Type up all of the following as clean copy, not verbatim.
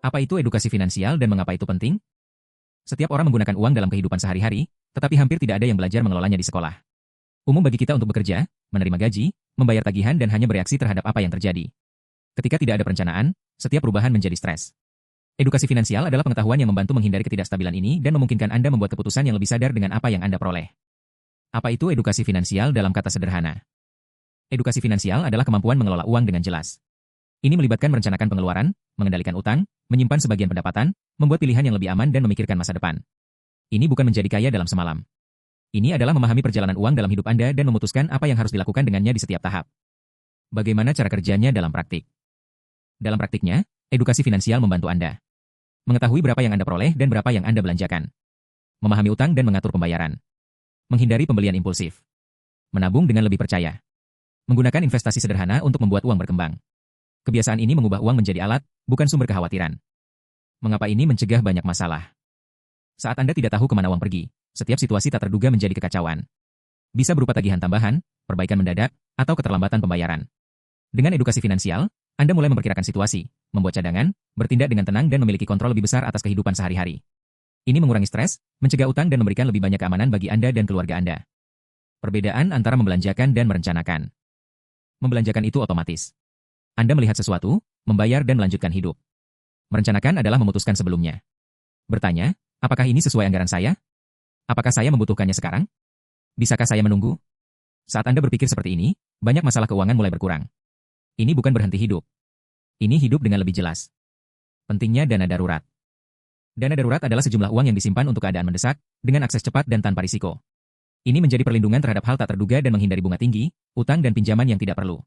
Apa itu edukasi finansial dan mengapa itu penting? Setiap orang menggunakan uang dalam kehidupan sehari-hari, tetapi hampir tidak ada yang belajar mengelolanya di sekolah. Umum bagi kita untuk bekerja, menerima gaji, membayar tagihan dan hanya bereaksi terhadap apa yang terjadi. Ketika tidak ada perencanaan, setiap perubahan menjadi stres. Edukasi finansial adalah pengetahuan yang membantu menghindari ketidakstabilan ini dan memungkinkan Anda membuat keputusan yang lebih sadar dengan apa yang Anda peroleh. Apa itu edukasi finansial dalam kata sederhana? Edukasi finansial adalah kemampuan mengelola uang dengan jelas. Ini melibatkan merencanakan pengeluaran, mengendalikan utang, menyimpan sebagian pendapatan, membuat pilihan yang lebih aman dan memikirkan masa depan. Ini bukan menjadi kaya dalam semalam. Ini adalah memahami perjalanan uang dalam hidup Anda dan memutuskan apa yang harus dilakukan dengannya di setiap tahap. Bagaimana cara kerjanya dalam praktik? Dalam praktiknya, edukasi finansial membantu Anda mengetahui berapa yang Anda peroleh dan berapa yang Anda belanjakan. Memahami utang dan mengatur pembayaran. Menghindari pembelian impulsif. Menabung dengan lebih percaya. Menggunakan investasi sederhana untuk membuat uang berkembang. Kebiasaan ini mengubah uang menjadi alat, bukan sumber kekhawatiran. Mengapa ini mencegah banyak masalah? Saat Anda tidak tahu kemana uang pergi, setiap situasi tak terduga menjadi kekacauan. Bisa berupa tagihan tambahan, perbaikan mendadak, atau keterlambatan pembayaran. Dengan edukasi finansial, Anda mulai memperkirakan situasi, membuat cadangan, bertindak dengan tenang dan memiliki kontrol lebih besar atas kehidupan sehari-hari. Ini mengurangi stres, mencegah utang dan memberikan lebih banyak keamanan bagi Anda dan keluarga Anda. Perbedaan antara membelanjakan dan merencanakan. Membelanjakan itu otomatis. Anda melihat sesuatu, membayar dan melanjutkan hidup. Merencanakan adalah memutuskan sebelumnya. Bertanya, apakah ini sesuai anggaran saya? Apakah saya membutuhkannya sekarang? Bisakah saya menunggu? Saat Anda berpikir seperti ini, banyak masalah keuangan mulai berkurang. Ini bukan berhenti hidup. Ini hidup dengan lebih jelas. Pentingnya dana darurat. Dana darurat adalah sejumlah uang yang disimpan untuk keadaan mendesak, dengan akses cepat dan tanpa risiko. Ini menjadi perlindungan terhadap hal tak terduga dan menghindari bunga tinggi, utang dan pinjaman yang tidak perlu.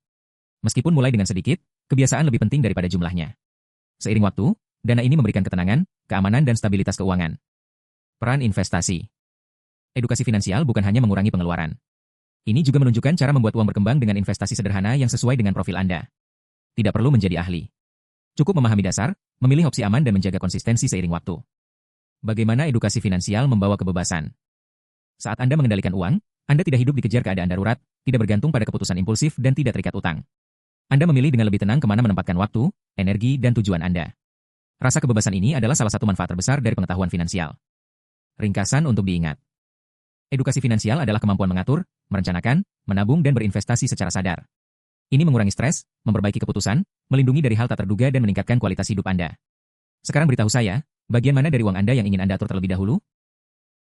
Meskipun mulai dengan sedikit, kebiasaan lebih penting daripada jumlahnya. Seiring waktu, dana ini memberikan ketenangan, keamanan dan stabilitas keuangan. Peran investasi. Edukasi finansial bukan hanya mengurangi pengeluaran. Ini juga menunjukkan cara membuat uang berkembang dengan investasi sederhana yang sesuai dengan profil Anda. Tidak perlu menjadi ahli. Cukup memahami dasar, memilih opsi aman dan menjaga konsistensi seiring waktu. Bagaimana edukasi finansial membawa kebebasan? Saat Anda mengendalikan uang, Anda tidak hidup dikejar keadaan darurat, tidak bergantung pada keputusan impulsif dan tidak terikat utang. Anda memilih dengan lebih tenang kemana menempatkan waktu, energi, dan tujuan Anda. Rasa kebebasan ini adalah salah satu manfaat terbesar dari pengetahuan finansial. Ringkasan untuk diingat. Edukasi finansial adalah kemampuan mengatur, merencanakan, menabung dan berinvestasi secara sadar. Ini mengurangi stres, memperbaiki keputusan, melindungi dari hal tak terduga dan meningkatkan kualitas hidup Anda. Sekarang beritahu saya, bagian mana dari uang Anda yang ingin Anda atur terlebih dahulu?